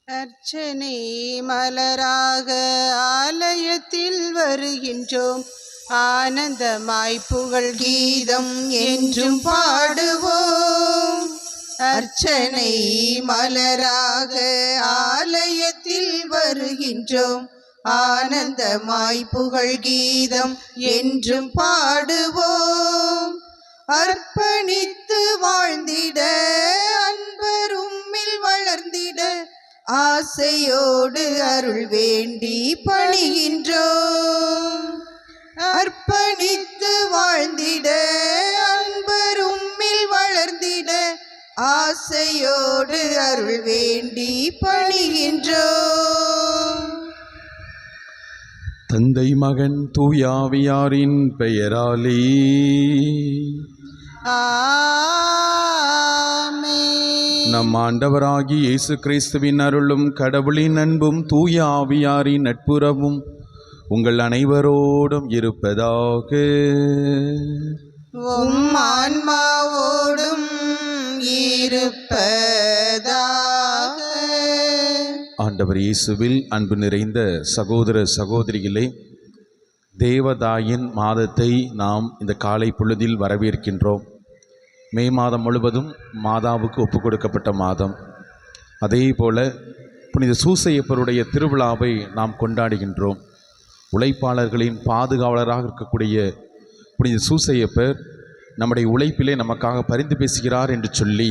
அர்ச்சனை மலராக ஆலயத்தில் வருகின்றோம், ஆனந்தமாய் புகழ் கீதம் என்றும் பாடுவோம். அர்ச்சனை மலராக ஆலயத்தில் வருகின்றோம், ஆனந்தமாய் புகழ் கீதம் என்றும் பாடுவோம். அர்ப்பணித்து வாழ்ந்திட அன்பர் உம்மில் வளர்ந்திட ஆசையோடு அருள் வேண்டி பணிகின்றோம். அர்ப்பணித்து வாழ்ந்திட அன்பர் உம்மில் வளர்ந்திட ஆசையோடு அருள் வேண்டி பணிகின்றோம். தந்தை மகன் தூயாவியாரின் பெயராலே நம் ஆண்டவராகி இயேசு கிறிஸ்துவின் அருளும் கடவுளின் அன்பும் தூய ஆவியாரின் நட்புறவும் உங்கள் அனைவரோடும் இருப்பதாக. உம் ஆன்மாவோடும் இருப்பதாக. ஆண்டவர் இயேசுவில் அன்பு நிறைந்த சகோதர சகோதரிகளே, தேவதாயின் மாதத்தை நாம் இந்த காலை பொழுதில் வரவேற்கின்றோம். மே மாதம் முழுவதும் மாதாவுக்கு ஒப்பு கொடுக்கப்பட்ட மாதம். அதே போல புனித சூசையப்பருடைய திருவிழாவை நாம் கொண்டாடுகின்றோம். உழைப்பாளர்களின் பாதுகாவலராக இருக்கக்கூடிய புனித சூசையப்பர் நம்முடைய உழைப்பிலே நமக்காக பரிந்து பேசுகிறார் என்று சொல்லி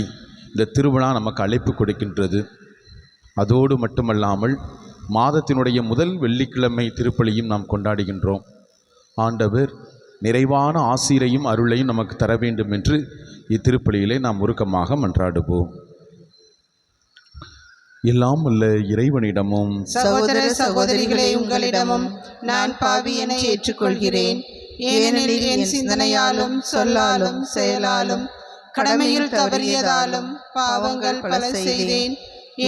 இந்த திருவிழா நமக்கு அழைப்பு கொடுக்கின்றது. அதோடு மட்டுமல்லாமல் மாதத்தினுடைய முதல் வெள்ளிக்கிழமை திருப்பலியும் நாம் கொண்டாடுகின்றோம். ஆண்டவர் நிறைவான ஆசீரையும் அருளையும் நமக்கு தர வேண்டும் என்று இத்திருப்பலியிலே நாம் உருக்கமாக மன்றாடுவோம். எல்லாம் உள்ள இறைவனிடமும் சகோதர சகோதரிகளே, உங்களிடமும் நான் பாவி என ஏற்றுக்கொள்கிறேன். ஏனெனில் என் சிந்தனையாலும் சொல்லாலும் செயலாலும் கடமையில் தவறியதாலும் பாவங்கள் பல செய்தேன்.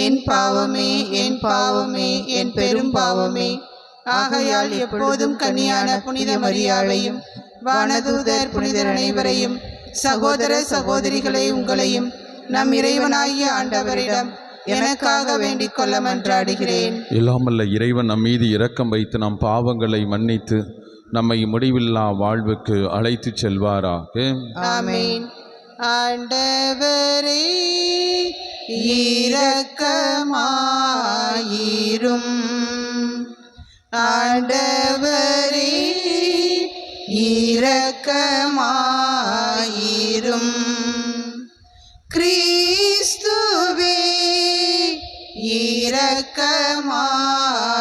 என் பாவமே, என் பாவமே, என் பெரும் பாவமே. ஆகையால் எப்போதும் கன்னியான புனித மரியாளையும் வானதூதர் புனிதர் அனைவரையும் சகோதர சகோதரிகளை உங்களையும் நம் இறைவனாகிய ஆண்டவரிடம் எனக்காக வேண்டிக் கொள்ள மன்றாடுகிறேன். எல்லாமல்ல இறைவன் நம் மீது இரக்கம் வைத்து நம் பாவங்களை மன்னித்து நம்மை முடிவில்லா வாழ்வுக்கு அழைத்து செல்வாராக. ஆமென். ஆண்டவரே இரக்கமாயிரும். ஆண்டவரே இரக்கமாயிரும். கிறிஸ்துவே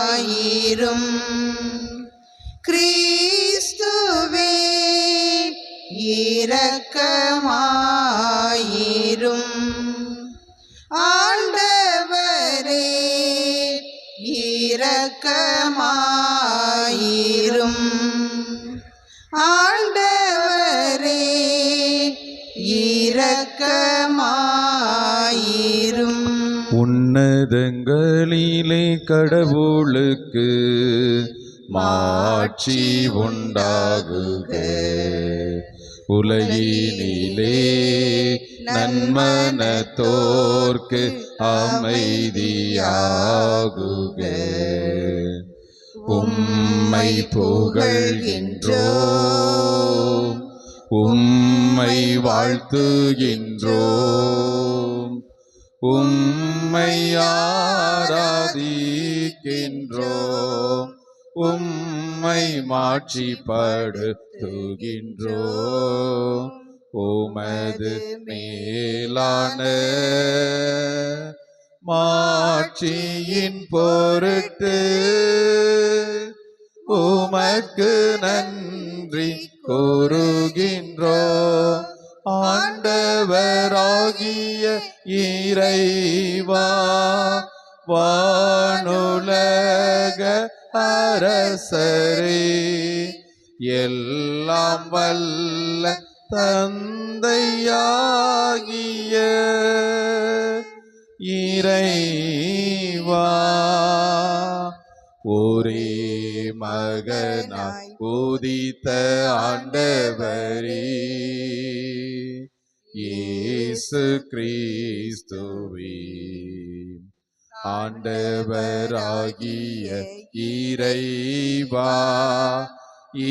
இரக்கமாயிரும். கிறிஸ்துவே இரக்கமாயிரும். ஆண்டவரே இரக்கமாயிரும். ஆண்டவரே இரக்கமாயிரும். உன்னதங்களிலே கடவுளுக்கு மாட்சி உண்டாகுக. உலகினிலே நன்மனத்தோர்க்கு அமைதியாகுக. உம்மை புகழ்கின்றோம், உம்மை வாழ்த்துகின்றோம், உம்மை ஆராதிக்கின்றோம், உம்மை மாட்சிப்படுத்துகின்றோம். உமது மேலான மாட்சியின் பொருட்டு உமக்கு நன்றி கூறுகின்றோம். ஆண்டவராகிய இறைவா, வானுலக அரசரே, எல்லாம் வல்ல தந்தையாகிய இறைவா, ஒரே மகனாய் உதித்த ஆண்டவரே இயேசு கிறிஸ்துவே, ஆண்டவராகிய இறைவா,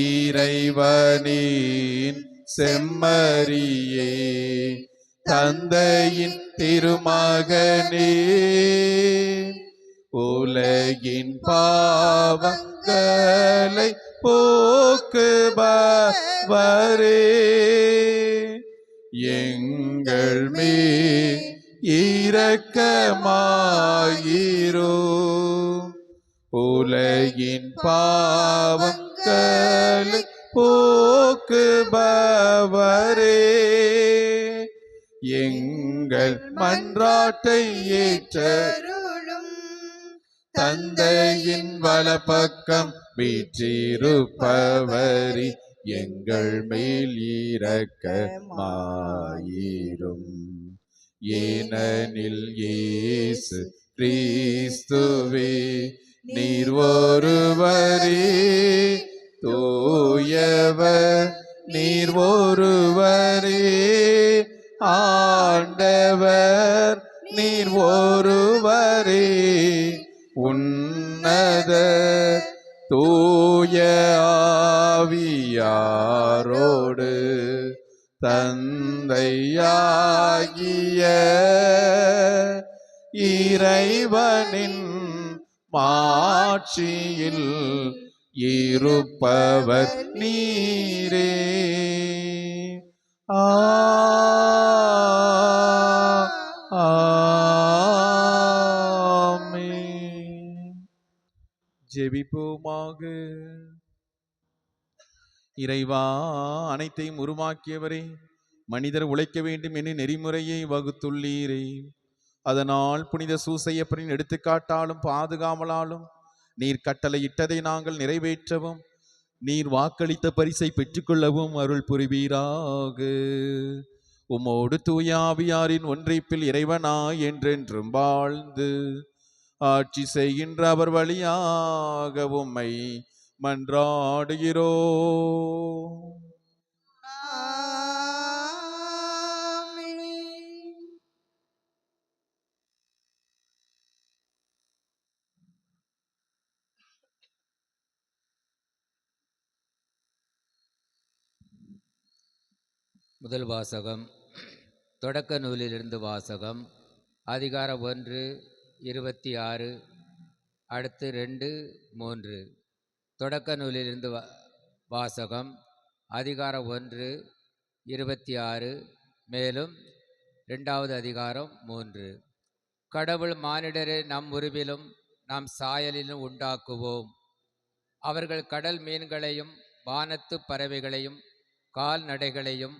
இறைவனின் செம்மறியே, தந்தையின் திருமகனே, உலகின் பாவங்களை போக்குபவரே, எங்கள் மேல் இரக்கமாயிரும். உலகின் பாவங்களை போக்குபவரே, எங்கள் மன்றாட்டை ஏற்றருளும். தந்தையின் வலப்பக்கம் வீற்றிருப்பவரே, எங்கள் மேல் இரக்கமாயிரும். ஏனெனில் இயேசு கிறிஸ்துவே, நீர் ஒருவரே தூயவர், நீர் ஒருவரே ஆண்டவர், நீர் ஒருவரே உன்னத தூய ஆவியாரோடு தந்தையாகிய இறைவனின் மாட்சியில் இருப்பவர் நீரே. ஆமென். ஜெபிப்போமாக. இறைவா, அனைத்தையும் உருவாக்கியவரே, மனிதர் உழைக்க வேண்டும் என்று நெறிமுறையை வகுத்துள்ளீரே. அதனால் புனித சூசையப்பரின் எடுத்துக்காட்டாலும் பாதுகாவலாலும் நீர் கட்டளையிட்டதை நாங்கள் நிறைவேற்றவும், நீர் வாக்களித்த பரிசை பெற்றுக்கொள்ளவும் அருள் புரிவீராக. உம்மோடு தூயாவியாரின் ஒன்றைப்பில் இறைவனாய் என்றென்றும் வாழ்ந்து ஆட்சி செய்கின்ற அவர் வழியாக உம்மை மன்றாடுகிறோம். முதல் வாசகம். தொடக்க நூலிலிருந்து வாசகம். அதிகாரம் 1, 26, அடுத்து 2, 3. தொடக்க நூலிலிருந்து வாசகம். அதிகாரம் 1, 26, மேலும் 2வது அதிகாரம் 3. கடவுள் மானிடரை நம் உருவிலும் நம் சாயலிலும் உண்டாக்குவோம். அவர்கள் கடல் மீன்களையும் வானத்து பறவைகளையும் கால்நடைகளையும்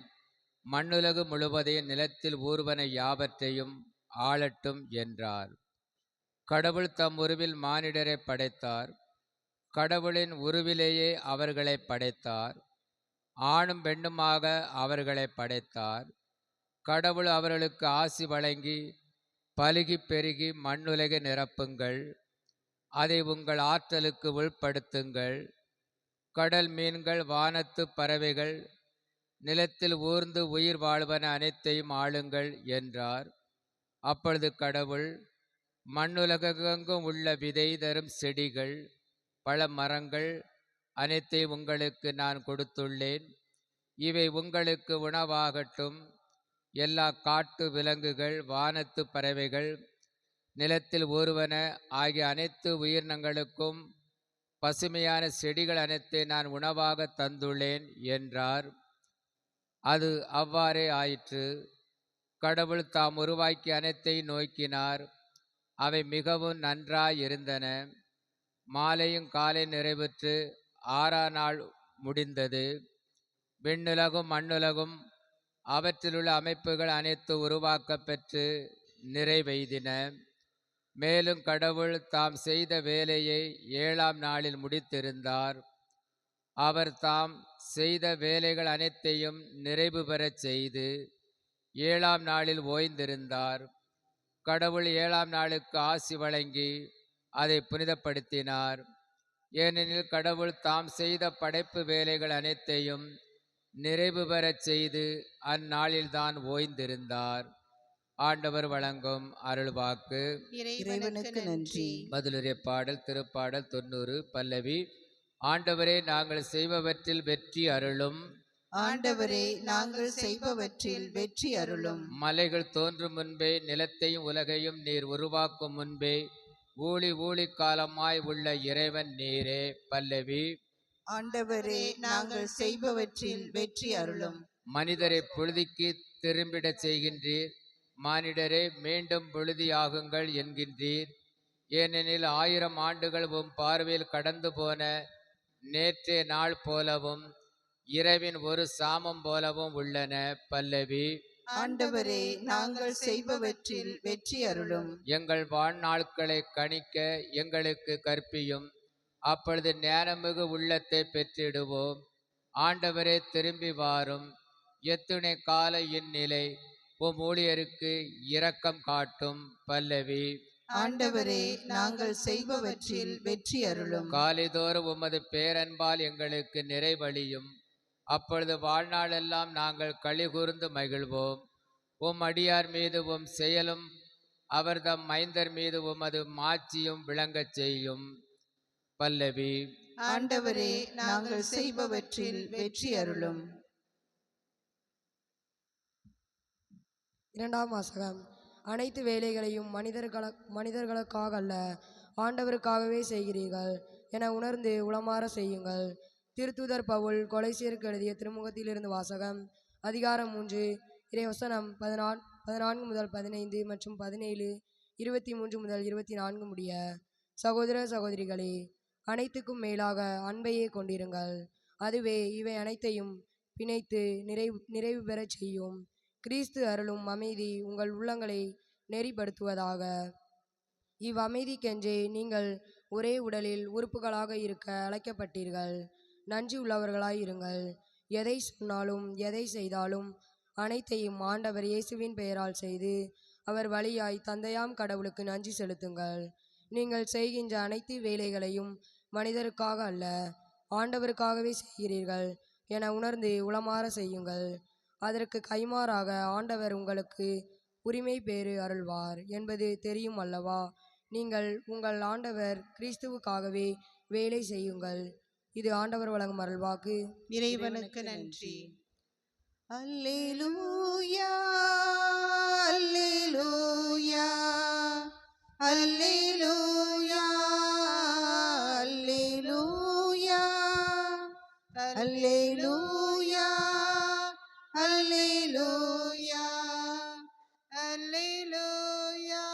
மண்ணுலகு முழுவதையும் நிலத்தில் ஊர்வன யாவற்றையும் ஆளட்டும் என்றார். கடவுள் தம் உருவில் மானிடரை படைத்தார். கடவுளின் உருவிலேயே அவர்களை படைத்தார். ஆணும் பெண்ணுமாக அவர்களை படைத்தார். கடவுள் அவர்களுக்கு ஆசி வழங்கி, பலுகி பெருகி மண்ணுலகை நிரப்புங்கள், அதை உங்கள் ஆற்றலுக்கு உள்படுத்துங்கள். கடல் மீன்கள், வானத்து பறவைகள், நிலத்தில் ஊர்ந்து உயிர் வாழ்வன அனைத்தையும் ஆளுங்கள் என்றார். அப்பொழுது கடவுள், மண்ணுலகெங்கும் உள்ள விதை தரும் செடிகள், பல மரங்கள் அனைத்தையும் உங்களுக்கு நான் கொடுத்துள்ளேன். இவை உங்களுக்கு உணவாகட்டும். எல்லா காட்டு விலங்குகள், வானத்து பறவைகள், நிலத்தில் ஊர்வன ஆகிய அனைத்து உயிரினங்களுக்கும் பசுமையான செடிகள் அனைத்தை நான் உணவாக தந்துள்ளேன் என்றார். அது அவ்வாறே ஆயிற்று. கடவுள் தாம் உருவாக்கி அனைத்தையும் நோக்கினார். அவை மிகவும் நன்றாயிருந்தன. மாலையும் காலை நிறைவுற்று 6ஆம் நாள் முடிந்தது. விண்ணுலகும் மண்ணுலகும் அவற்றிலுள்ள அமைப்புகள் அனைத்து உருவாக்க பெற்று நிறைவெய்தின. மேலும் கடவுள் தாம் செய்த வேலையை 7ஆம் நாளில் முடித்திருந்தார். அவர் தாம் செய்த வேலைகள் அனைத்தையும் நிறைவு பெறச் செய்து 7ஆம் நாளில் ஓய்ந்திருந்தார். கடவுள் 7ஆம் நாளுக்கு ஆசி வழங்கி அதை புனிதப்படுத்தினார். ஏனெனில் கடவுள் தாம் செய்த படைப்பு வேலைகள் அனைத்தையும் நிறைவு பெறச் செய்து அந்நாளில்தான் ஓய்ந்திருந்தார். ஆண்டவர் வழங்கும் அருள்வாக்கு. இறைவனுக்கு நன்றி. பதிலுரை பாடல் திருப்பாடல் 90 பல்லவி. ஆண்டவரே நாங்கள் செய்பவற்றில் வெற்றி அருளும். ஆண்டவரே நாங்கள் செய்பவற்றில் வெற்றி அருளும். மலைகள் தோன்றும் முன்பே நிலத்தையும் உலகையும் நீர் உருவாக்கும் முன்பே ஊழி ஊழி காலமாய் உள்ள இறைவன் நீரே. பல்லவி. ஆண்டவரே நாங்கள் செய்பவற்றில் வெற்றி அருளும். மனிதரை புழுதிக்கு திரும்பிடச் செய்கின்றீர், மானிடரே மீண்டும் புழுதியாகுங்கள் என்கின்றீர். ஏனெனில் 1000 ஆண்டுகள் உம் பார்வையில் கடந்து போன நேற்றைய நாள் போலவும் இரவின் ஒரு சாமம் போலவும் உள்ளன. பல்லவி. ஆண்டவரே நாங்கள் செய்பவற்றில் வெற்றி அருளும். எங்கள் வாழ்நாட்களை கணிக்க எங்களுக்கு கற்பியும், அப்பொழுது ஞானமிகு உள்ளத்தை பெற்றிடுவோம். ஆண்டவரே திரும்பி வாரும். எத்துணை கால இந்நிலை உம் ஊழியருக்கு இரக்கம் காட்டும். பல்லவி. ஆண்டவரே நாங்கள் செய்பவற்றில் வெற்றி அருளும். காலைதோறும் உமது பேரன்பால் எங்களுக்கு நிறைவழியும், அப்பொழுது வாழ்நாளெல்லாம் நாங்கள் களிகூர்ந்து மகிழ்வோம். உம் அடியார் மீது உம் செயலும் அவர்தம் மைந்தர் மீது உமது மாட்சியும் விளங்கச் செய்யும். பல்லவி. ஆண்டவரே நாங்கள் செய்பவற்றில் வெற்றி அருளும். இரண்டாம் வாசகம். அனைத்து வேலைகளையும் மனிதர்களுக்காக அல்ல, ஆண்டவருக்காகவே செய்கிறீர்கள் என உணர்ந்து உளமாற செய்யுங்கள். திருத்தூதர் பவுல் கொலைசீருக்கு எழுதிய திருமுகத்திலிருந்து வாசகம். அதிகாரம் 3 இறைவசனம் 14 முதல் 15 மற்றும் 17, 23 முதல் 24 முடிய. சகோதர சகோதரிகளே, அனைத்துக்கும் மேலாக அன்பையே கொண்டிருங்கள். அதுவே இவை அனைத்தையும் பிணைத்து நிறைவு பெறச் செய்யும். கிறிஸ்து அருளும் அமைதி உங்கள் உள்ளங்களை நெறிப்படுத்துவதாக. இவ்வமைதிக்கென்றே நீங்கள் ஒரே உடலில் உறுப்புகளாக இருக்க அழைக்கப்பட்டீர்கள். நன்றி உள்ளவர்களாய் இருங்கள். எதை சொன்னாலும் எதை செய்தாலும் அனைத்தையும் ஆண்டவர் இயேசுவின் பெயரால் செய்து அவர் வழியாய் தந்தையாம் கடவுளுக்கு நன்றி செலுத்துங்கள். நீங்கள் செய்கின்ற அனைத்து வேலைகளையும் மனிதருக்காக அல்ல, ஆண்டவருக்காகவே செய்கிறீர்கள் என உணர்ந்து உளமாற செய்யுங்கள். அதற்கு கைமாறாக ஆண்டவர் உங்களுக்கு உரிமை பேறு அருள்வார் என்பது தெரியும் அல்லவா? நீங்கள் உங்கள் ஆண்டவர் கிறிஸ்துவுக்காகவே வேலை செய்யுங்கள். இது ஆண்டவர் வழங்கும் அருள்வாக்கு. இறைவனுக்கு நன்றி. அல்லேலூயா அல்லேலூயா அல்லேலூயா அல்லேலூயா அல்லேலூயா அல்லேலூயா அல்லேலூயா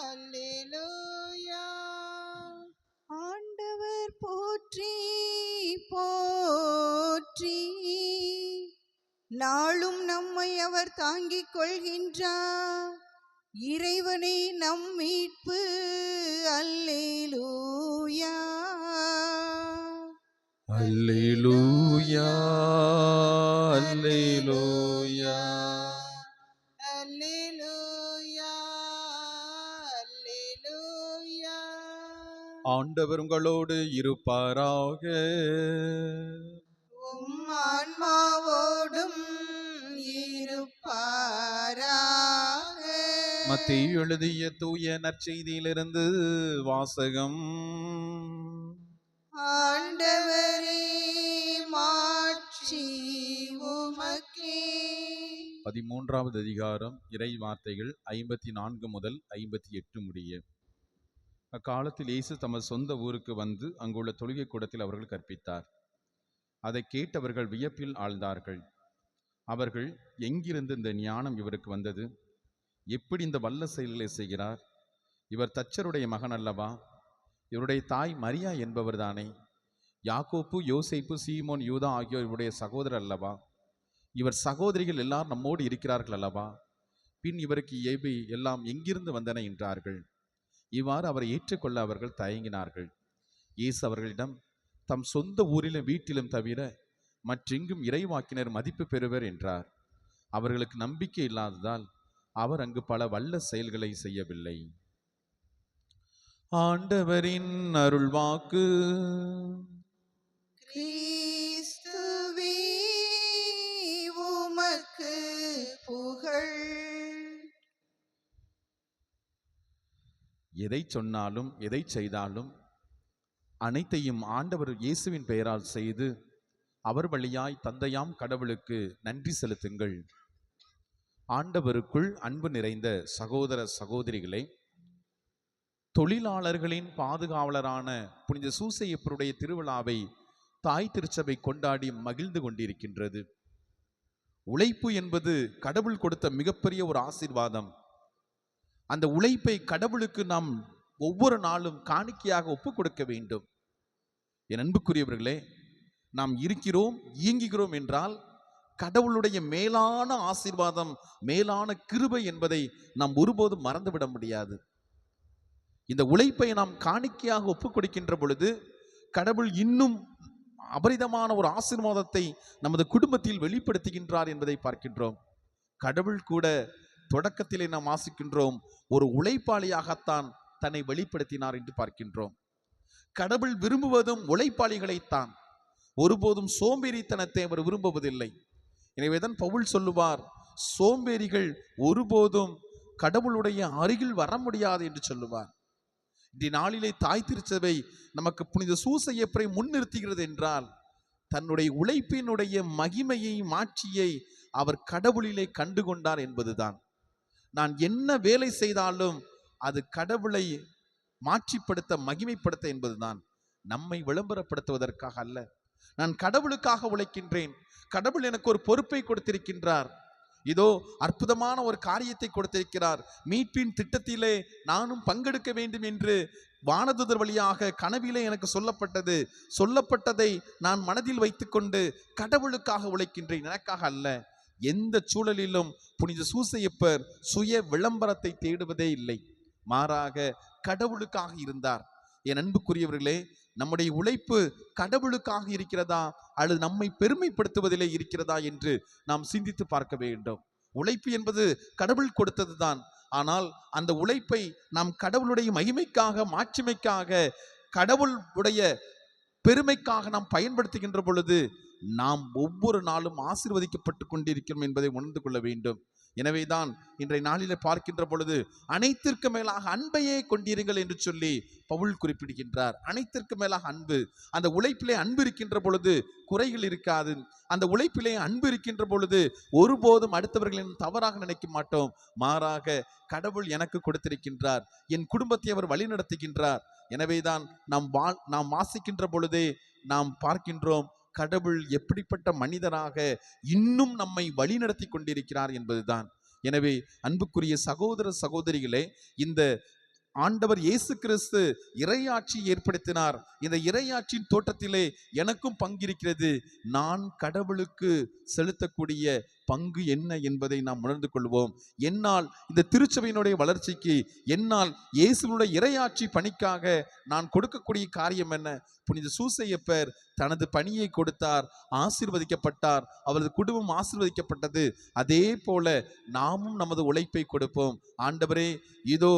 அல்லேலூயா. ஆண்டவர் போற்றி போற்றி, நாளும் நம்மை அவர் தாங்கிக் கொள்கின்றார். இறைவனே நம் மீட்பு. அல்லேலூயா அல்லேலூயா அல்லேலூயா அல்லேலூயா அல்லேலூயா. ஆண்டவர் உங்களோடு இருப்பாராக. உம் ஆன்மாவோடும் இருப்பாராக. மத்தேயு எழுதிய தூய நற்செய்தியிலிருந்து வாசகம். ஆண்டவரே மாட்சி உமக்கே. 13வது அதிகாரம் இறை வார்த்தைகள் 54 முதல் 58 முடிய. அக்காலத்தில் இயேசு தமது சொந்த ஊருக்கு வந்து அங்குள்ள தொழுகை கூடத்தில் அவர்கள் கற்பித்தார். அதை கேட்டவர்கள் வியப்பில் ஆழ்ந்தார்கள். அவர்கள், எங்கிருந்து இந்த ஞானம் இவருக்கு வந்தது? எப்படி இந்த வல்ல செயல்களை செய்கிறார்? இவர் தச்சருடைய மகன் அல்லவா? இவருடைய தாய் மரியா என்பவர்தானே? யாக்கோப்பு, யோசேப்பு, சீமோன், யூதா ஆகியோர் இவருடைய சகோதரர் அல்லவா? இவர் சகோதரிகள் எல்லாரும் நம்மோடு இருக்கிறார்கள் அல்லவா? பின் இவருக்கு இவை எல்லாம் எங்கிருந்து வந்தன என்றார்கள். இவ்வாறு அவரை ஏற்றுக்கொள்ள அவர்கள் தயங்கினார்கள். இயேசு அவர்களிடம், தம் சொந்த ஊரிலும் வீட்டிலும் தவிர மற்றெங்கும் இறைவாக்கினர் மதிப்பு பெறுவர் என்றார். அவர்களுக்கு நம்பிக்கை இல்லாததால் அவர் அங்கு பல வல்ல செயல்களை செய்யவில்லை. ஆண்டவரின் அருள்வாக்கு. கிறிஸ்துவே உமக்கு புகழ். எதை சொன்னாலும் எதை செய்தாலும் அனைத்தையும் ஆண்டவர் இயேசுவின் பெயரால் செய்து அவர் வழியாய் தந்தையாம் கடவுளுக்கு நன்றி செலுத்துங்கள். ஆண்டவருக்குள் அன்பு நிறைந்த சகோதர சகோதரிகளே, தொழிலாளர்களின் பாதுகாவலரான புனித சூசையப்பருடைய திருவிழாவை தாய் திருச்சபை கொண்டாடி மகிழ்ந்து கொண்டிருக்கின்றது. உழைப்பு என்பது கடவுள் கொடுத்த மிகப்பெரிய ஒரு ஆசீர்வாதம். அந்த உழைப்பை கடவுளுக்கு நாம் ஒவ்வொரு நாளும் காணிக்கையாக ஒப்பு கொடுக்க வேண்டும். என் அன்புக்குரியவர்களே, நாம் இருக்கிறோம், இயங்குகிறோம் என்றால் கடவுளுடைய மேலான ஆசீர்வாதம், மேலான கிருபை என்பதை நாம் ஒருபோதும் மறந்துவிட முடியாது. இந்த உழைப்பை நாம் காணிக்கையாக ஒப்பு கொடுக்கின்ற பொழுது கடவுள் இன்னும் அபரிதமான ஒரு ஆசீர்வாதத்தை நமது குடும்பத்தில் வெளிப்படுத்துகின்றார் என்பதை பார்க்கின்றோம். கடவுள் கூட தொடக்கத்திலே நாம் வாசிக்கின்றோம், ஒரு உழைப்பாளியாகத்தான் தன்னை வெளிப்படுத்தினார் என்று பார்க்கின்றோம். கடவுள் விரும்புவதும் உழைப்பாளிகளைத்தான், ஒருபோதும் சோம்பேறித்தனத்தை அவர் விரும்புவதில்லை. எனவேதான் பவுல் சொல்லுவார், சோம்பேறிகள் ஒருபோதும் கடவுளுடைய அருகில் வர முடியாது என்று சொல்லுவார். இன்றைய நாளிலே தாய் திருச்சபை நமக்கு புனித சூசையப்பரை முன்னிறுத்துகிறது என்றால் தன்னுடைய உழைப்பினுடைய மகிமையை மாட்சியை அவர் கடவுளிலே கண்டுகொண்டார் என்பதுதான். நான் என்ன வேலை செய்தாலும் அது கடவுளை மாட்சிப்படுத்த, மகிமைப்படுத்த என்பதுதான். நம்மை விளம்பரப்படுத்துவதற்காக அல்ல. நான் கடவுளுக்காக உழைக்கின்றேன், கடவுள் எனக்கு ஒரு பொறுப்பை கொடுத்திருக்கின்றார், இதோ அற்புதமான ஒரு காரியத்தை கொடுத்திருக்கிறார், மீட்பின் திட்டத்திலே நானும் பங்கெடுக்க வேண்டும் என்று வானதூதர் வழியாக கனவிலே எனக்கு சொல்லப்பட்டதை நான் மனதில் வைத்துக்கொண்டு கடவுளுக்காக உழைக்கின்றேன், எனக்காக அல்ல. எந்த சூழலிலும் புனித சூசையப்பர் சுய விளம்பரத்தை தேடுவதே இல்லை, மாறாக கடவுளுக்காக இருந்தார். என் அன்புக்குரியவர்களே, நம்முடைய உழைப்பு கடவுளுக்காக இருக்கிறதா அல்லது நம்மை பெருமைப்படுத்துவதிலே இருக்கிறதா என்று நாம் சிந்தித்து பார்க்க வேண்டும். உழைப்பு என்பது கடவுள் கொடுத்ததுதான். ஆனால் அந்த உழைப்பை நாம் கடவுளுடைய மகிமைக்காக, மாட்சிமைக்காக, கடவுளுடைய பெருமைக்காக நாம் பயன்படுத்துகின்ற பொழுது நாம் ஒவ்வொரு நாளும் ஆசீர்வதிக்கப்பட்டு கொண்டிருக்கிறோம் என்பதை உணர்ந்து கொள்ள வேண்டும். எனவேதான் இன்றைய நாளிலே பார்க்கின்ற பொழுது அனைத்திற்கு மேலாக அன்பையே கொண்டீர்கள் என்று சொல்லி பவுல் குறிப்பிடுகின்றார். அனைத்திற்கு மேலாக அன்பு. அந்த உழைப்பிலே அன்பு இருக்கின்ற பொழுது குறைகள் இருக்காது. அந்த உழைப்பிலே அன்பு இருக்கின்ற பொழுது ஒருபோதும் அடுத்தவர்களின் தவறாக நினைக்க மாட்டோம். மாறாக கடவுள் எனக்கு கொடுத்திருக்கின்றார், என் குடும்பத்தை அவர் வழி நடத்துகின்றார். எனவேதான் நாம் வாசிக்கின்ற பொழுதே நாம் பார்க்கின்றோம், கடவுள் எப்படிப்பட்ட மனிதராக இன்னும் நம்மை வழிநடத்தி கொண்டிருக்கிறார் என்பதுதான். எனவே அன்புக்குரிய சகோதர சகோதரிகளே, இந்த ஆண்டவர் இயேசு கிறிஸ்து இறையாட்சி ஏற்படுத்தினார். இந்த இறையாட்சியின் தோட்டத்திலே எனக்கும் பங்கிருக்கிறது. நான் கடவுளுக்கு செலுத்தக்கூடிய பங்கு என்ன என்பதை நாம் உணர்ந்து கொள்வோம். என்னால் இந்த திருச்சபையினுடைய வளர்ச்சிக்கு, என்னால் இயேசுவினுடைய இறையாட்சி பணிக்காக நான் கொடுக்கக்கூடிய காரியம் என்ன? புனித சூசையப்பர் தனது பணியை கொடுத்தார், ஆசீர்வதிக்கப்பட்டார், அவரது குடும்பம் ஆசீர்வதிக்கப்பட்டது. அதே போல நாமும் நமது உழைப்பை கொடுப்போம். ஆண்டவரே, இதோ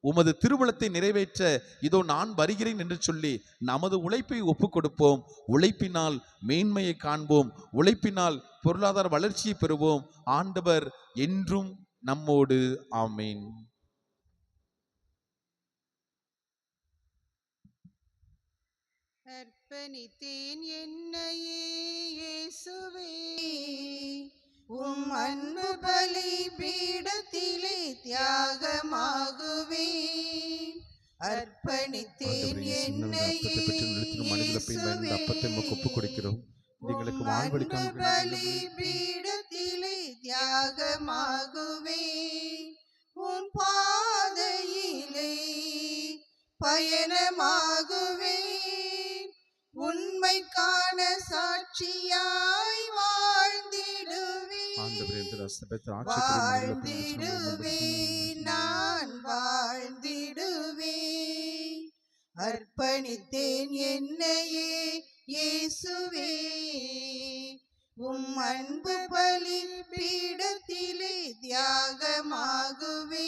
உமது திருவுளத்தை நிறைவேற்ற இதோ நான் வருகிறேன் என்று சொல்லி நமது உழைப்பை ஒப்பு கொடுப்போம். உழைப்பினால் மேன்மையை காண்போம், உழைப்பினால் பொருளாதார வளர்ச்சியை பெறுவோம். ஆண்டவர் என்றும் நம்மோடு. ஆமீன். அர்ப்பணித்தேன் என்னையே இயேசுவே, உம் அன்பு பலி பீடத்திலே தியாகமாகுவேன். அர்ப்பணித்தேன் என்னையே இயேசுவே, உம் அன்பு பலி பீடத்திலே தியாகமாகுவேன். உன் பாதையிலே பயணமாகுவேன், உண்மைக்கான சாட்சியாய் வாழ்ந்திடுவேன், நான் வாழ்ந்திடுவேன். அர்ப்பணித்தேன் என்னையே இயேசுவே, உம் அன்பு பலி பீடத்திலே தியாகமாகுவேன்.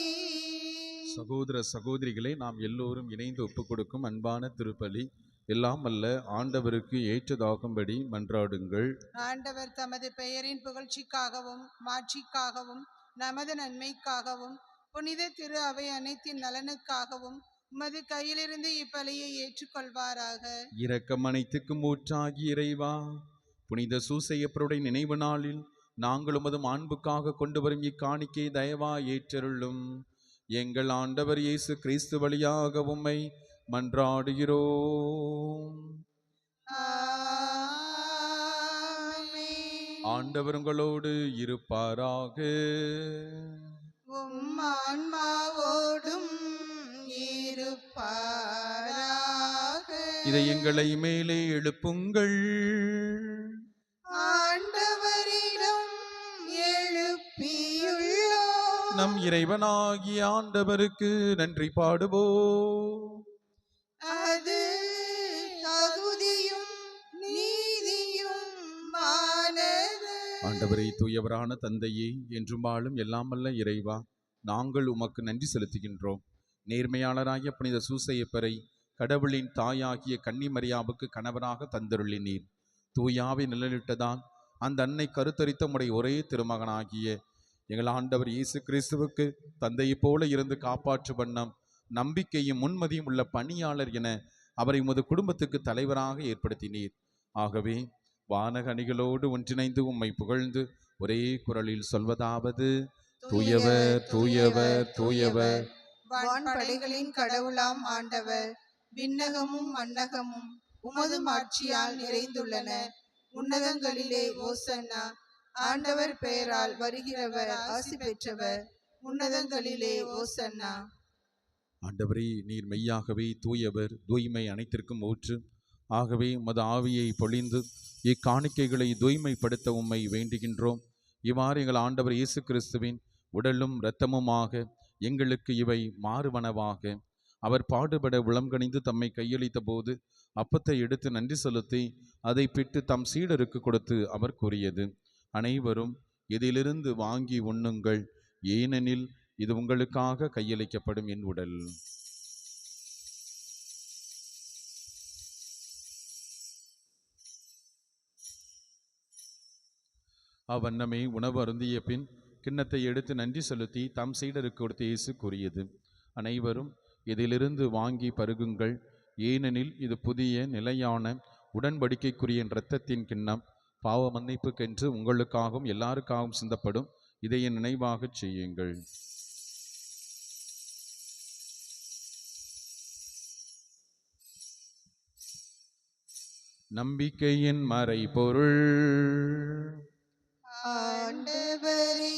சகோதர சகோதரிகளை, நாம் எல்லோரும் இணைந்து ஒப்புக் கொடுக்கும் அன்பான திருப்பலி எல்லாம் அல்ல ஆண்டவருக்கு ஏற்றதாகும்படி மன்றாடுங்கள். ஆண்டவர் தமது பெயரின் புகழ்ச்சிக்காகவும் மாட்சிக்காகவும் நமது நன்மைக்காகவும் புனித திரு அவை அனைத்தின் நலனுக்காகவும் உமது கையிலிருந்து இப்பலியை ஏற்றுக்கொள்வாராக. இரக்கம் அனைத்துக்கும் ஊற்றாகி இறைவா, புனித சூசையப்பருடைய நினைவு நாளில் நாங்கள் உமது மாண்புக்காக கொண்டு வரும் இக்காணிக்கை தயவா ஏற்றருளும். எங்கள் ஆண்டவர் இயேசு கிறிஸ்து வழியாக உம்மை மன்றாடுகிறோம். ஆண்டவர் உங்களோடு இருப்பாராக. உம் ஆன்மாவோடும் இருப்பாராக. இதை எங்களை மேலே எழுப்புங்கள். ஆண்டவரிடம் எழுப்பியுள்ளோம். நம் இறைவனாகிய ஆண்டவருக்கு நன்றி பாடுவோம். அது தகுதியும் நீதியும் ஆனது. ஆண்டவரே, தூயவரான தந்தையே, என்றும் வாழும் எல்லாம் வல்ல இறைவா, நாங்கள் உமக்கு நன்றி செலுத்துகின்றோம். நேர்மையாளராகிய புனித சூசையப்பரை கடவுளின் தாயாகிய கன்னிமரியாவுக்கு கணவராக தந்தருளினீர். தூயாவை நிழலிட்டதால் அந்த அன்னை கருத்தரித்த உம்முடைய ஒரே திருமகனாகிய எங்கள் ஆண்டவர் இயேசு கிறிஸ்துவுக்கு தந்தையைப் போல இருந்து காப்பாற்று வண்ணம் நம்பிக்கையும் முன்மதியும் உள்ள பணியாளர் என அவரை உமது குடும்பத்துக்கு தலைவராக ஏற்படுத்தினீர். ஆகவே வானக அணிகளோடு ஒன்றிணைந்து உம்மை புகழ்ந்து ஒரே குரலில் சொல்வதாவது: தூயவர், தூயவர், தூயவர், வான்படைகளின் கடவுளாம் ஆண்டவர். விண்ணகமும் மண்ணகமும் உமது மாட்சியால் நிறைந்துள்ளன. உன்னதங்களிலே ஓசன்னா. ஆண்டவர் பெயரால் வருகிறவர் ஆசி பெற்றவர். உன்னதங்களிலே ஓசன்னா. ஆண்டவரே, நீர் மெய்யாகவே தூயவர், தூய்மை அனைத்திற்கும் ஊற்று. ஆகவே உமது ஆவியை பொழிந்து இக்காணிக்கைகளை தூய்மைப்படுத்த உம்மை வேண்டுகின்றோம். இவ்வாறு எங்கள் ஆண்டவர் இயேசு கிறிஸ்துவின் உடலும் இரத்தமுமாக எங்களுக்கு இவை மாறுவனவாக. அவர் பாடுபட உளம்கனிந்து தம்மை கையளித்த போது அப்பத்தை எடுத்து நன்றி செலுத்தி அதை பிட்டு தம் சீடருக்கு கொடுத்து அவர் கூறியது: அனைவரும் இதிலிருந்து வாங்கி உண்ணுங்கள், ஏனெனில் இது உங்களுக்காக கையளிக்கப்படும் என் உடல். அவ்வண்ணமே உணவு அருந்திய பின் கிண்ணத்தை எடுத்து நன்றி செலுத்தி தம் சீடருக்கு கொடுத்து இயேசு கூறியது: அனைவரும் இதிலிருந்து வாங்கி பருகுங்கள், ஏனெனில் இது புதிய நிலையான உடன்படிக்கைக்குரிய இரத்தத்தின் கிண்ணம். பாவ மன்னிப்புக்கென்று உங்களுக்காகவும் எல்லாருக்காகவும் சிந்தப்படும். இதை என் நினைவாகச் செய்யுங்கள். நம்பிக்கையின் மறைபொருள். ஆண்டவரே,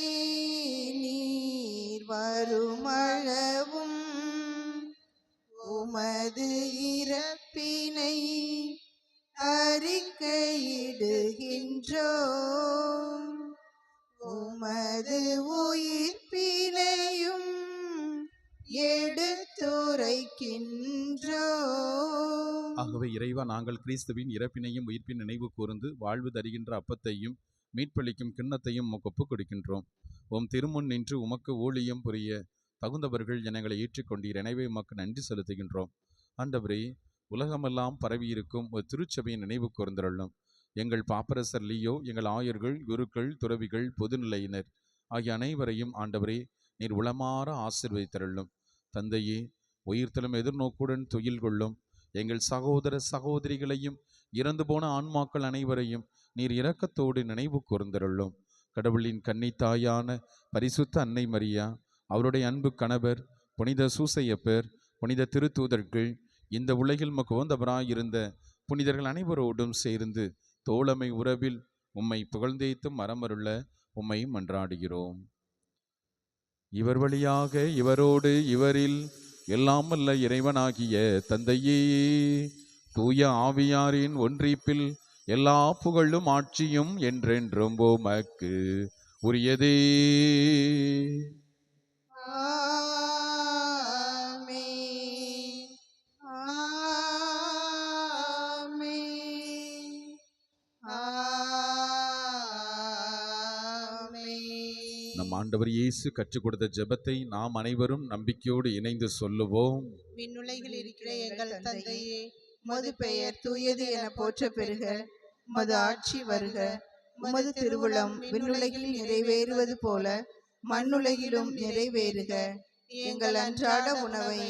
நீர் வருமளவும் உமது இறப்பினை அறிக்கையிடுகின்றோம். உமது உயிர்ப்பினையும் எடுத்துரைக்கின்றோம். ஆகவே இறைவா, நாங்கள் கிறிஸ்துவின் இறப்பினையும் உயிர்ப்பின் நினைவு கூர்ந்து வாழ்வு தருகின்ற அப்பத்தையும் மீட்பளிக்கும் கிண்ணத்தையும் உமக்கு ஒப்புக் கொடுக்கின்றோம். உம் திருமுன் நின்று உமக்கு ஊழியம் புரிய தகுந்தவர்கள் ஜனங்களை ஏற்றுக்கொண்டீர். எனவே உமக்கு நன்றி செலுத்துகின்றோம். ஆண்டவரே, உலகமெல்லாம் பரவியிருக்கும் ஒரு திருச்சபையின் நினைவு கூர்ந்தருளும். எங்கள் பாப்பரசர் லியோ, எங்கள் ஆயர்கள், குருக்கள், துறவிகள், பொதுநிலையினர் ஆகிய அனைவரையும் ஆண்டவரே நீர் உளமாற ஆசீர்வதித்தருளும். தந்தையே, உயிர்த்தலும் எதிர்நோக்குடன் துயில் கொள்ளும் எங்கள் சகோதர சகோதரிகளையும் இறந்து போன ஆன்மாக்கள் அனைவரையும் நீர் இரக்கத்தோடு நினைவு கூர்ந்தருளும். கடவுளின் கன்னித்தாயான பரிசுத்த அன்னை மரியா, அவருடைய அன்பு கணவர் புனித சூசையப்பர், புனித திருத்தூதர்கள், இந்த உலகில் உகந்தவராயிருந்த புனிதர்கள் அனைவரோடும் சேர்ந்து தோழமை உறவில் உம்மை புகழ்ந்தேத்தும் மரமருள உம்மை மன்றாடுகிறோம். இவர் வழியாக இவரோடு இவரில் எல்லாம் வல்ல இறைவனாகிய தந்தையே, தூய ஆவியாரின் ஒன்றிப்பில் எல்லா புகழும் ஆட்சியும் என்றென்றும் உமக்கு உரியதே. ஆமென். ஆமென். ஆமென். நம் ஆண்டவர் இயேசு கற்றுக் கொடுத்த ஜெபத்தை நாம் அனைவரும் நம்பிக்கையோடு இணைந்து சொல்லுவோம். விண்ணுலகில் இருக்கிற எங்கள் தந்தையே, உமது பெயர் தூயது என போற்ற பெறுக. உமது ஆட்சி வருக. உமது திருவுளம் விண்ணுலகில் நிறைவேறுவது போல மண்ணுலகிலும் நிறைவேறுக. எங்கள் அன்றாட உணவை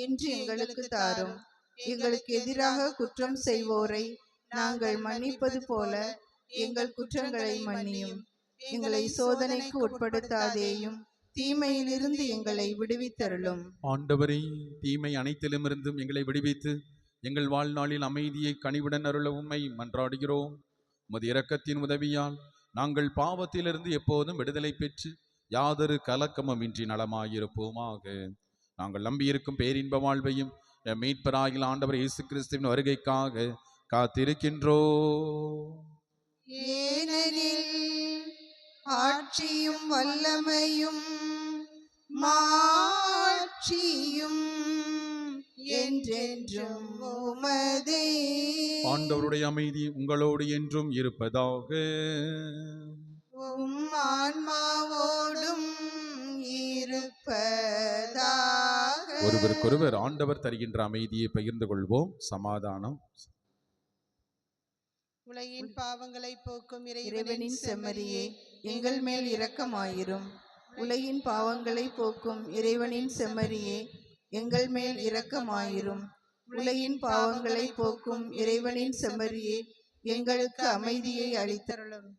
இன்று எங்களுக்கு தாரும். எங்களுக்கு எதிராக குற்றம் செய்வோரை நாங்கள் மன்னிப்பது போல எங்கள் குற்றங்களை மன்னியும். எங்களை சோதனைக்கு உட்படுத்தாதேயும், தீமையிலிருந்து எங்களை விடுவித்தருளும். ஆண்டவரே, தீமை அனைத்திலுமிருந்தும் எங்களை விடுவித்து எங்கள் வாழ்நாளில் அமைதியை கனிவுடன் அருள உம்மை மன்றாடுகிறோம். உமது இரக்கத்தின் உதவியால் நாங்கள் பாவத்திலிருந்து எப்போதும் விடுதலை பெற்று யாதொரு கலக்கமுமின்றி நலமாயிருப்போமாக. நாங்கள் நம்பியிருக்கும் பேரின்ப வாழ்வையும் எம் மீட்பராகிய ஆண்டவர் இயேசு கிறிஸ்துவின் வருகைக்காக காத்திருக்கின்றோம். ஏனெனில் ஆட்சியும் வல்லமையும் மாட்சியும் என்றென்றும் உமதே. ஆண்டவருடைய அமைதி உங்களோடு என்றும் இருப்பதாக. உம் ஆன்மாவோடும் இருப்பதாக. ஒருவருக்கொருவர் ஆண்டவர் தருகின்ற அமைதியை பகிர்ந்து கொள்வோம். சமாதானம். உலகின் பாவங்களை போக்கும் இறைவனின் செம்மறியே, எங்கள் மேல் இரக்கமாயிரும். உலகின் பாவங்களை போக்கும் இறைவனின் செம்மறியே, எங்கள் மேல் இரக்கமாயிரும். உலகின் பாவங்களை போக்கும் இறைவனின் செம்மறியே, எங்களுக்கு அமைதியை அளித்தருளும்.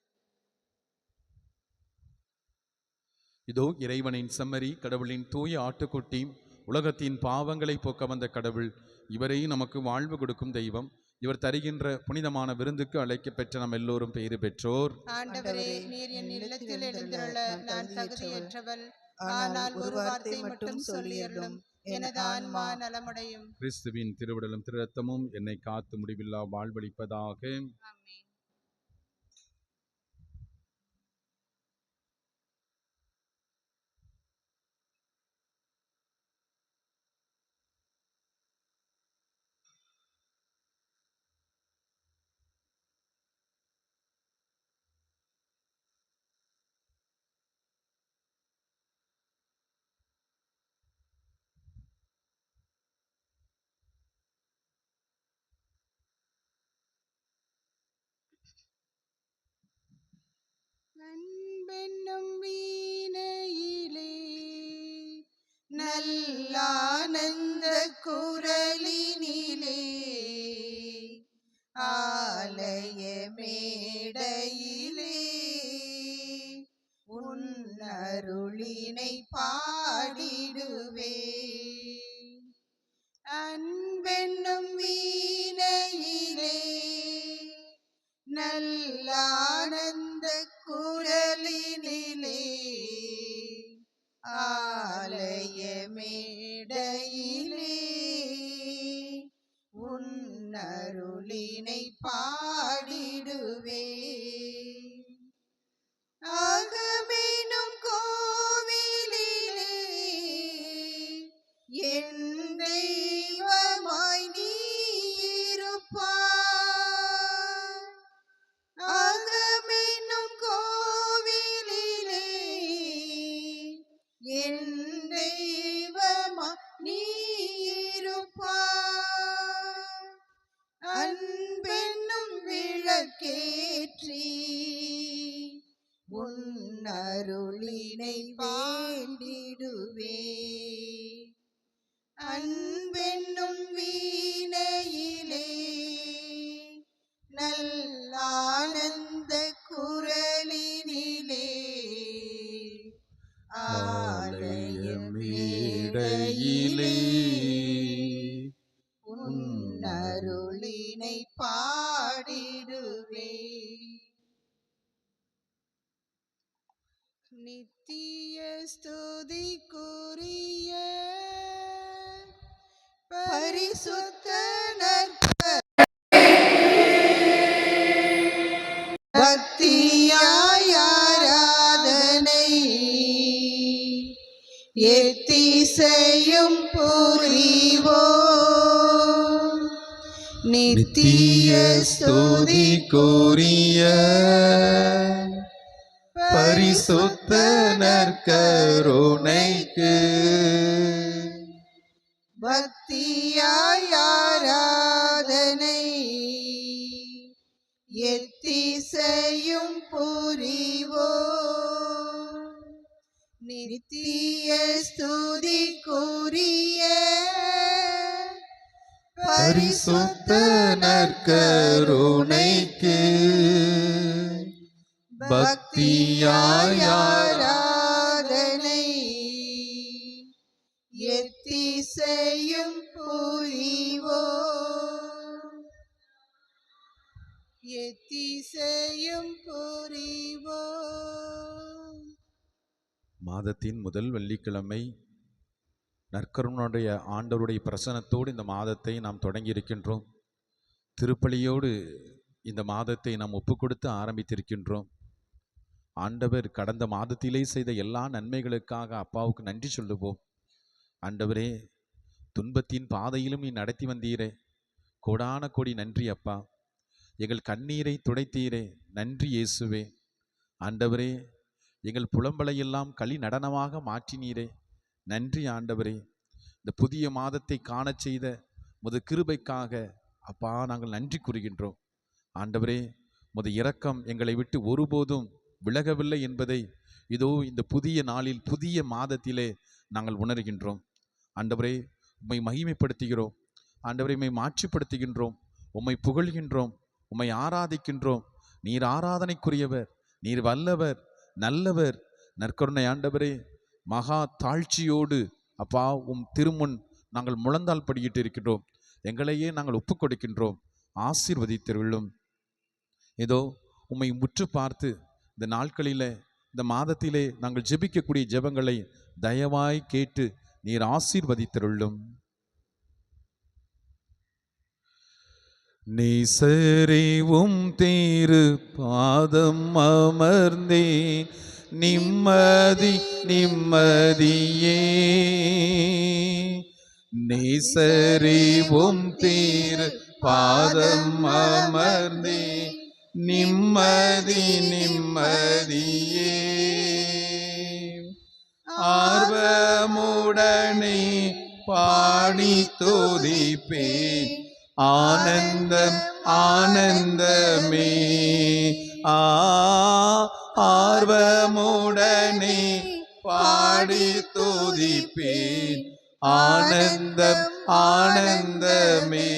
இதோ இறைவனின் செம்மறி, கடவுளின் தூய ஆட்டுக்குட்டி, உலகத்தின் பாவங்களை போக்க வந்த கடவுள். இவரை நமக்கு வாழ்வு கொடுக்கும் தெய்வம். இவர் தருகின்ற புனிதமான விருந்துக்கு அழைக்க பெற்ற நம் எல்லோரும் பேறு பெற்றோர். ஆண்டவரே, நீர் என் இல்லத்தில் எழுந்தருள நான் தகுதியற்றவள். ஆனால் ஒரு வார்த்தை மட்டும் சொல்லியருளும், எனது ஆன்மா நலமடையும். கிறிஸ்துவின் திருவுடலும் திரு இரத்தமும் என்னை காத்து முடிவில்லா வாழ்வளிப்பதாக. ஆமென். அன்பென்னும் வீணையிலே நல்லானந்த குரலினிலே ஆலய மேடையிலே உன் அருளினை பாடிடுவே. அன்பென்னும் வீணையிலே நல்லானந்த குரலினிலே ஆலய மேடையிலே உன் அருளினை பாடிடுவே. அகமெனும் கோவிலிலே என் தெய்வமாய் நீ இருப்பாய். அகமெனும் கோவிலிலே என் தெய்வமாய் நீ இருப்பாய். அன்பென்னும் விளக்கேற்றி உன் அருளினை வேண்டிடுவே. அன்பென்னும் வீணையிலே நல்லானந்த குரலினிலே ஆலய மேடையிலே உன் அருளினை பாடிடுவே. நித்திய ஸ்துதிக்குரிய பரிசுத்த பக்தியாய் ஆராதனை எத்திசையும் புரிவோம். நித்திய ஸ்துதிக்குரிய பரிசுத்த நற்கருணைக்கு பக்தியாய் ஆராதனை எத்திசையும் புரிவோம். நித்திய ஸ்துதிக்குரிய பரிசுத்த நற்கருணைக்கு பக்தியாய் ஆராதனை எத்திசையும் புரிவோம், எத்திசையும் புரிவோம். மாதத்தின் முதல் வெள்ளிக்கிழமை நற்கருணையுடைய ஆண்டவருடைய பிரசன்னத்தோடு இந்த மாதத்தை நாம் தொடங்கி இருக்கின்றோம். திருப்பலியோடு இந்த மாதத்தை நாம் ஒப்பு கொடுத்து ஆரம்பித்திருக்கின்றோம். ஆண்டவர் கடந்த மாதத்திலே செய்த எல்லா நன்மைகளுக்காக அப்பாவுக்கு நன்றி சொல்லுவோம். ஆண்டவரே, துன்பத்தின் பாதையிலும் நீ நடத்தி வந்தீரே, கோடான கோடி நன்றி அப்பா. எங்கள் கண்ணீரை துடைத்தீரே, நன்றி இயேசுவே. ஆண்டவரே, எங்கள் புலம்பலையெல்லாம் களி நடனமாக மாற்றினீரே, நன்றி ஆண்டவரே. இந்த புதிய மாதத்தை காண செய்த முது கிருபைக்காக அப்பா நாங்கள் நன்றி கூறுகின்றோம். ஆண்டவரே, முது இரக்கம் எங்களை விட்டு ஒருபோதும் விலகவில்லை என்பதை இதோ இந்த புதிய நாளில் புதிய மாதத்திலே நாங்கள் உணர்கின்றோம். ஆண்டவரே, உம்மை மகிமைப்படுத்துகிறோம். ஆண்டவரே, உம்மை மாட்சிப்படுத்துகின்றோம், உம்மை புகழ்கின்றோம், உம்மை ஆராதிக்கின்றோம். நீர் ஆராதனைக்குரியவர், நீர் வல்லவர், நல்லவர், நற்கருணை ஆண்டவரே. மகா தாழ்ச்சியோடு அப்பா உம் திருமுன் நாங்கள் முழந்தால் படிக்கிட்டு இருக்கின்றோம். எங்களையே நாங்கள் ஒப்புக் கொடுக்கின்றோம். ஆசீர்வதித்தருளும். ஏதோ உம்மை முற்று பார்த்து இந்த நாட்களிலே இந்த மாதத்திலே நாங்கள் ஜெபிக்கக்கூடிய ஜெபங்களை தயவாய் கேட்டு நீர் ஆசீர்வதித்தருளும். நேசரேவும் தேரு பாதம் அமர்ந்தே நிம்மதி நிம்மதியே. நேசரேவும் தேரு பாதம் அமர்ந்தே நிம்மதி நிம்மதியே. ஆர்வமுடனே பாடி துதிப்பேன், ஆனந்தம் ஆனந்தமே. ஆர்வமுடனே பாடி துதிப்பேன், ஆனந்தம் ஆனந்தமே.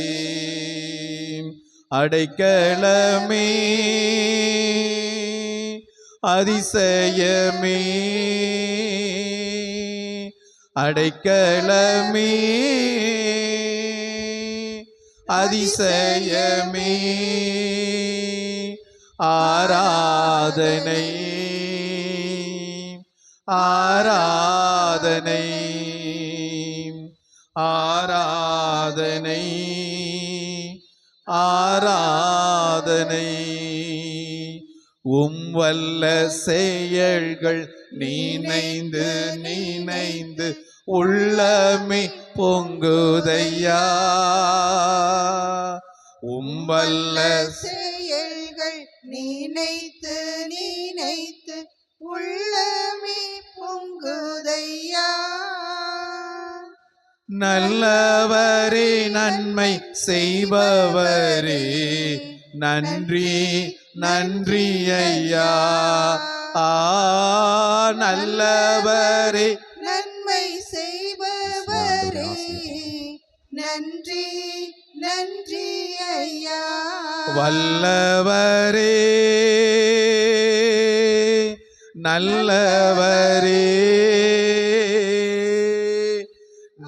அடைக்கலமே அதிசயமே, அடைக்கலமே அதிசயமே. ஆராதனை ஆராதனை ஆராதனை ஆராதனை. வல்ல செயல்கள் நினைந்து நினைந்து உள்ளமே பொங்குதையா. வல்ல செயல்கள் நினைத்து நினைத்து உள்ளமே பொங்குதையா. நல்லவரே நன்மை செய்பவரே, நன்றி நன்றி ஐயா. நல்லவரே நன்மை செய்பவரே, நன்றி நன்றி ஐயா. வல்லவரே நல்லவரே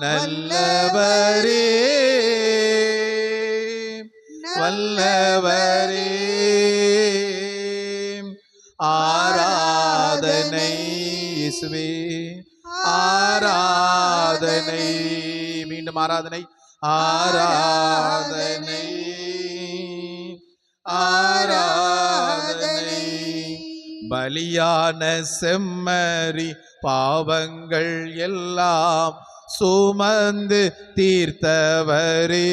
நல்லவரே வல்லவரே. ஆராதனை இயேசுவே, ஆராதனை. மீண்டும் ஆராதனை ஆராதனை ஆராதனை. பலியான செம்மறி பாவங்கள் எல்லாம் சுமந்து தீர்த்தவரே.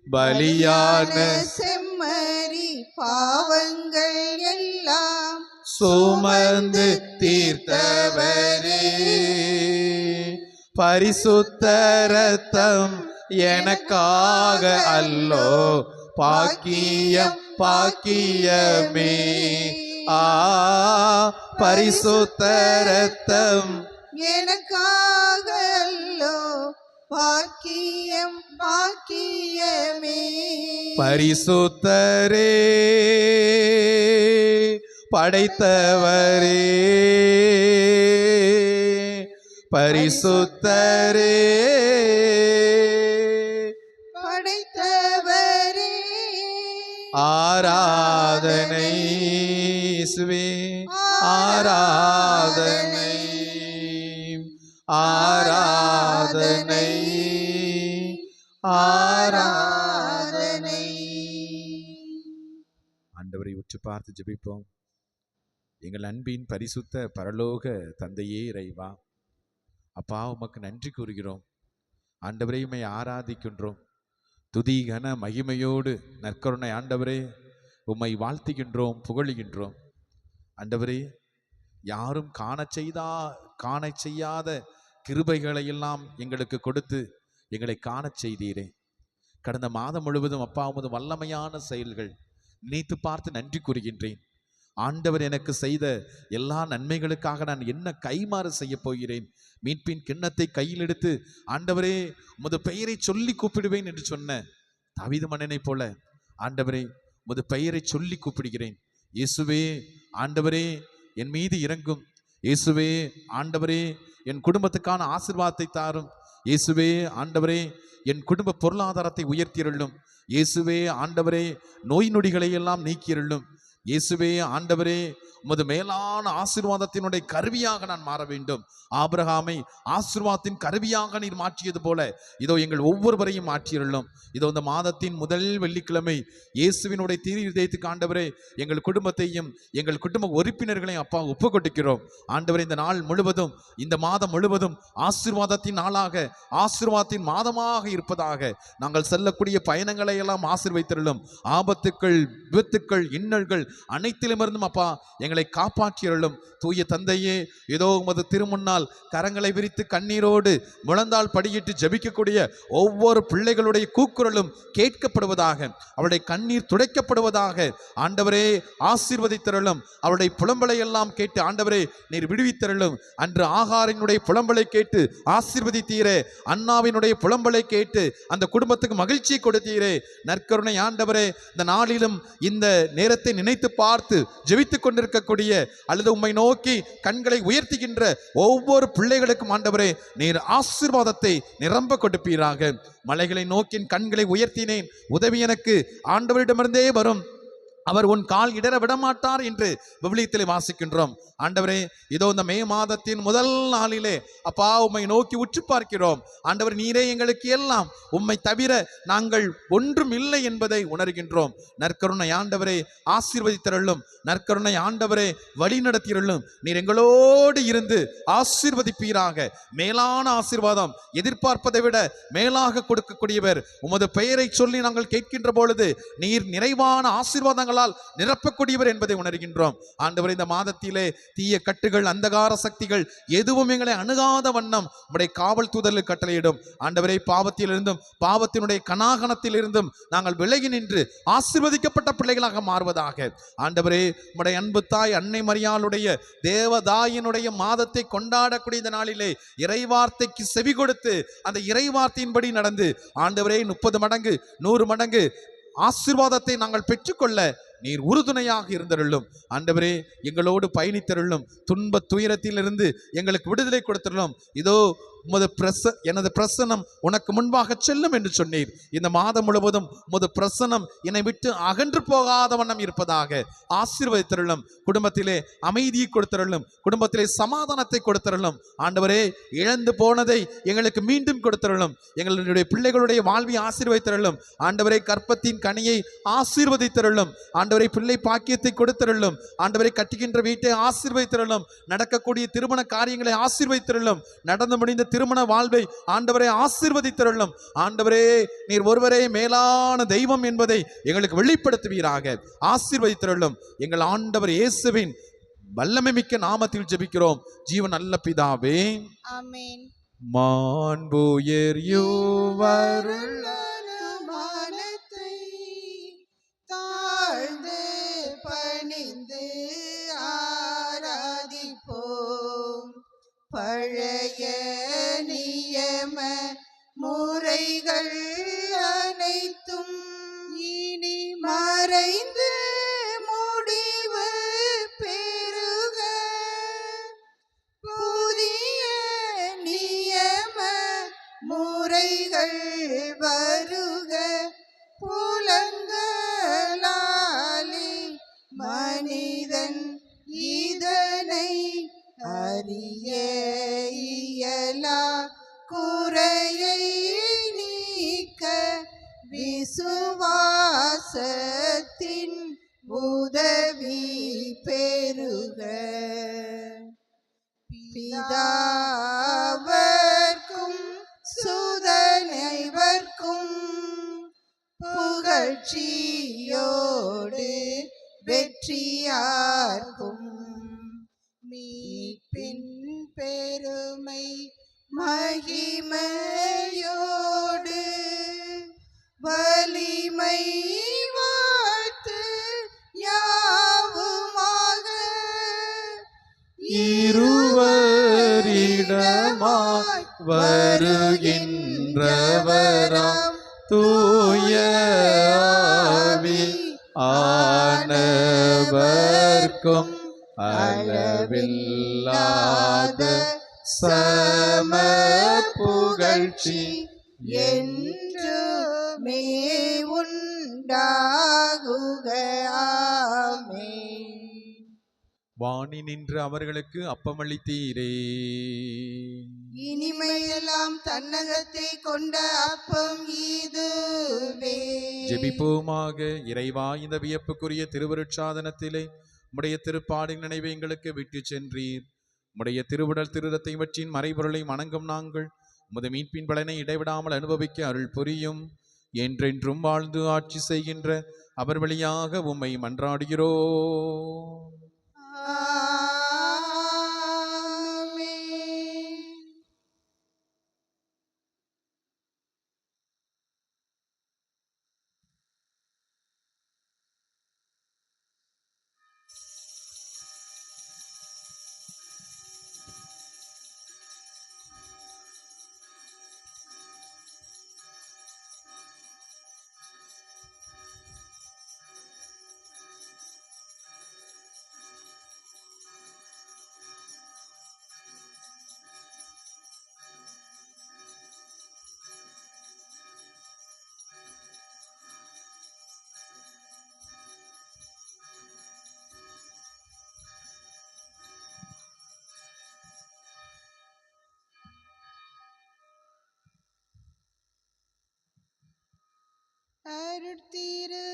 பலியான செம்மறி பாவங்கள் எல்லாம் சுமந்து தீர்த்தவரே. பரிசுத்த இரத்தம் எனக்காக அல்லோ, பாக்கியம் பாக்கியமே. பரிசுத்த இரத்தம் எனக்காக அல்லோ, பாக்கியம் பாக்கியமே. பரிசுத்தரே படைத்தவரே, பரிசுத்தரே படைத்தவரே, ஆராதனை இயேசுவே, ஆராதனை ஆராதனை ஆராதனை. ஆண்டவரை உற்று பார்த்து ஜெபிப்போம். எங்கள் அன்பின் பரிசுத்த பரலோக தந்தையே இறைவா, அப்பா உமக்கு நன்றி கூறுகிறோம். ஆண்டவரை உம்மை ஆராதிக்கின்றோம். துதி கன மகிமையோடு நற்கருணை ஆண்டவரே உம்மை வாழ்த்துகின்றோம், புகழுகின்றோம். ஆண்டவரே, யாரும் காண செய்யாத கிருபைகளை எல்லாம் எங்களுக்கு கொடுத்து எங்களை காணச் செய்தீரே. கடந்த மாதம் முழுவதும் அப்பா உமது வல்லமையான செயல்கள் நினைத்து பார்த்து நன்றி கூறுகின்றேன். ஆண்டவர் எனக்கு செய்த எல்லா நன்மைகளுக்காக நான் என்ன கைமாறு செய்ய போகிறேன்? மீட்பின் கிண்ணத்தை கையில் எடுத்து ஆண்டவரே உமது பெயரை சொல்லி கூப்பிடுவேன் என்று சொன்ன தாவீது மன்னனை போல ஆண்டவரே உமது பெயரை சொல்லி கூப்பிடுகிறேன். இயேசுவே ஆண்டவரே என் மீது இறங்கும். இயேசுவே ஆண்டவரே என் குடும்பத்துக்கான ஆசீர்வாதத்தை தாரும். இயேசுவே ஆண்டவரே என் குடும்ப பொருளாதாரத்தை உயர்த்தியருளும். இயேசுவே ஆண்டவரே நோய் நொடிகளை எல்லாம் நீக்கியருளும். இயேசுவே ஆண்டவரே உமது மேலான ஆசீர்வாதத்தினுடைய கருவியாக நான் மாற வேண்டும். ஆபிரகாமை ஆசீர்வாதத்தின் கருவியாக நீர் மாற்றியது போல இதோ எங்கள் ஒவ்வொருவரையும் மாற்றியருளும். இதோ இந்த மாதத்தின் முதல் வெள்ளிக்கிழமை இயேசுவினுடைய திரு இதயத்துக்கு ஆண்டவரே எங்கள் குடும்பத்தையும் எங்கள் குடும்ப உறுப்பினர்களையும் அப்பா ஒப்பு கொடுக்கிறோம். ஆண்டவரே இந்த நாள் முழுவதும் இந்த மாதம் முழுவதும் ஆசீர்வாதத்தின் நாளாக ஆசீர்வாதத்தின் மாதமாக இருப்பதாக நாங்கள் செல்லக்கூடிய பயணங்களை எல்லாம் ஆசீர்வதித்தருளும். ஆபத்துக்கள் விபத்துக்கள் இன்னல்கள் அனைத்திலுமிருந்தும் அப்பா எங்களை காப்பாற்றியருளும். தூய தந்தையே, ஏதோ உமது திருமுன்னால் கரங்களை விரித்து கண்ணீரோடு முழந்தால் படியிட்டு ஜெபிக்கக்கூடிய ஒவ்வொரு பிள்ளைகளுடைய கூக்குரலும் கேட்கப்படுவதாக, அவருடைய கண்ணீர் துடைக்கப்படுவதாக ஆண்டவரே ஆசீர்வதித்தருளும். அவருடைய புலம்பலை எல்லாம் கேட்டு ஆண்டவரே நீர் விடுவித்தருளும். அன்று ஆகாரினுடைய புலம்பலை கேட்டு ஆசீர்வதித்தீரே, அண்ணாவினுடைய புலம்பலை கேட்டு அந்த குடும்பத்துக்கு மகிழ்ச்சியை கொடுத்தீரே. நற்கருணை ஆண்டவரே, இந்த நாளிலும் இந்த நேரத்தை நினைத்து பார்த்து ஜெபித்துக் கொண்டிருக்கக்கூடிய அல்லது உம்மை நோக்கி கண்களை உயர்த்துகின்ற ஒவ்வொரு பிள்ளைகளுக்கும் ஆண்டவரே நீர் ஆசீர்வாதத்தை நிரம்ப கொடுப்பீராக. மலைகளை நோக்கி கண்களை உயர்த்தினேன், உதவி எனக்கு ஆண்டவரிடமிருந்தே வரும், அவர் உன் கால் இடர விடமாட்டார் என்று விவிலியத்திலே வாசிக்கின்றோம். ஆண்டவரே, இதோ இந்த மே மாதத்தின் முதல் நாளிலே அப்பா உம்மை நோக்கி உற்று பார்க்கிறோம். ஆண்டவர் நீரே எங்களுக்கு எல்லாம், உம்மை தவிர நாங்கள் ஒன்றும் இல்லை என்பதை உணர்கின்றோம். நற்கருணை ஆண்டவரே ஆசீர்வதித்தருளும். நற்கருணை ஆண்டவரே வழி நடத்தியருளும். நீர் எங்களோடு இருந்து ஆசீர்வதிப்பீராக. மேலான ஆசீர்வாதம் எதிர்பார்ப்பதை விட மேலாக கொடுக்கக்கூடியவர். உமது பெயரை சொல்லி நாங்கள் கேட்கின்ற பொழுது நீர் நிறைவான ஆசீர்வாதங்கள் நிரப்பக்கூடியவர் என்பதை உணர்கின்றோம். ஆண்டவர், இந்த மாதத்திலே தீய கட்டுகள் அந்தகார சக்திகள் எதுவும் எங்களை அணுகாத வண்ணம் உம்முடைய காவல் தூதர்களுக்கு கட்டளையிடும். ஆண்டவரே, பாவத்திலிருந்தும் பாவத்தினுடைய கனாகனத்தில் இருந்தும் நாங்கள் விலகி நின்று ஆசீர்வதிக்கப்பட்ட பிள்ளைகளாக மாறுவதாக. ஆண்டவரே, உம்முடைய அன்பு தாய் அன்னை மரியாளுடைய தேவதாயினுடைய மாதத்தை கொண்டாடக்கூடிய இந்த நாளிலே இறைவார்த்தைக்கு செவி கொடுத்து அந்த இறைவார்த்தையின்படி நடந்து ஆண்டவரே 30 மடங்கு 100 மடங்கு ஆசீர்வாதத்தை நாங்கள் பெற்றுக்கொள்ள நீர் உறுதுணையாக இருந்தருளும். ஆண்டவரே, எங்களோடு பயணித்தருளும். துன்ப துயரத்திலிருந்து எங்களுக்கு விடுதலை கொடுத்தருளும். இதோ உமது எனது பிரசனம் உனக்கு முன்பாக செல்லும் என்று சொன்னீர். இந்த மாதம் முழுவதும் உமது பிரசனம் என்னை விட்டு அகன்று போகாத வண்ணம் இருப்பதாக ஆசீர்வதித்தருளும். குடும்பத்திலே அமைதியை கொடுத்தருளும். குடும்பத்திலே சமாதானத்தை கொடுத்தருளும். ஆண்டவரே, இழந்து போனதை எங்களுக்கு மீண்டும் கொடுத்தருளும். எங்களுடைய பிள்ளைகளுடைய வாழ்வை ஆசீர்வதித்தருளும். ஆண்டவரே, கற்பத்தின் கனியை ஆசீர்வதித்தருளும். ஆண்டவரை பிள்ளை பாக்கியத்தை கொடுத்தருளும். ஆண்டவரை கட்டுகின்ற வீட்டை ஆசீர்வதித்தருளும். நடக்கக்கூடிய திருமண காரியங்களை ஆசீர்வதித்தருளும். நடந்து முடிந்த திருமண வாழ்வை ஆண்டவரை ஆசீர்வதித்தருளும். ஆண்டவரே, நீர் ஒருவரே மேலான தெய்வம் என்பதை எங்களுக்கு வெளிப்படுத்துவீராக. ஆசீர்வதித்தருளும். எங்கள் ஆண்டவர் இயேசுவின் வல்லமை மிக்க நாமத்தில் ஜெபிக்கிறோம் ஜீவன் நல்ல பிதாவே, ஆமென். மாண்புயர் யுவருள் தாழ்ந்து பணிந்து ஆராதிப்போம். பழைய நியம முறைகள் அனைத்தும் இனி மறைந்து முடிவு பெறுக. புதிய நியம முறைகள் வருக. புலங்களாலே மனிதன் இதனை அறிய இயலா. குறையை நீக்க விசுவாசத்தின் உதவி பெறுக. பிதாவர்க்கும் சுதனைவர்க்கும் புகழ்ச்சியோடு வெற்றியார்க்கும் மீட்பின் பெருமை மகிமையோடு வலிமை வாழ்த்து யாவுமாக. இருவரிடமாய் வருகின்றவராம் தூய ஆவி ஆனவர்க்கும் அளவில்லாத சம புகழ்ச்சி என்றுமே உண்டாகுக. ஆமென். வாணி நின்று அவர்களுக்கு அப்பமளித்தீரே. இனிமையெல்லாம் தன்னகத்தை கொண்ட அப்பம் இதுவே. ஜெபிப்போமாக. இறைவா, இந்த வியப்புக்குரிய திருவருட்சாதனத்திலே உம்முடைய திருப்பாடின் நினைவை எங்களுக்கு விட்டு சென்றீர். உம்முடைய திருவுடல் திருரத்தை இவற்றின் மறைபொருளை வணங்கும் நாங்கள் உமது மீட்பின் பலனை இடைவிடாமல் அனுபவிக்க அருள் புரியும். என்றென்றும் வாழ்ந்து ஆட்சி செய்கின்ற அவர் வழியாக உம்மை மன்றாடுகிறோம். ஆமென். அருட்திரு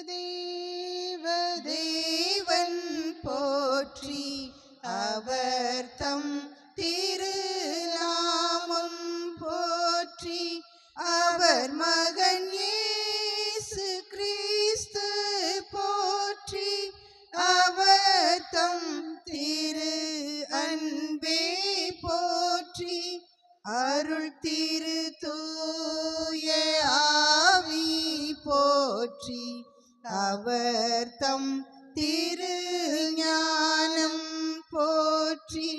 தேவன் போற்றி. அவர் தம் திருநாமம் போற்றி. அவர் மகன் இயேசு கிறிஸ்து போற்றி. அவர் தம் திரு அன்பே போற்றி. அருள் திரு தூய ஆவி போற்றி. அவர் தம் திரு ஞானம் போற்றி.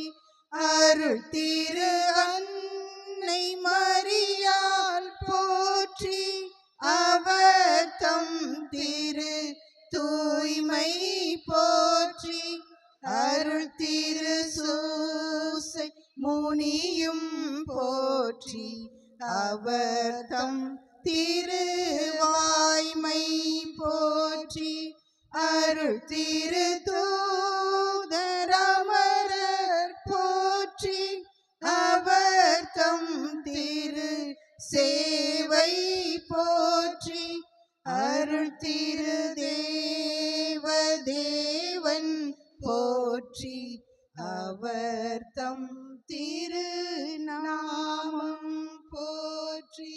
அருள் திரு அன்னை மரியாள் போற்றி. அவர் தம் திரு தூய்மை போற்றி. அருள் திரு சூசை முனியும் போற்றி. அவர் தம் திரு வாய்மை போற்றி. அருள் திரு தூதரமரர் போற்றி. அவர் தம் திரு சேவை போற்றி. அருள் திரு தேவன் போற்றி. அவர் தம் திரு நாமம் போற்றி.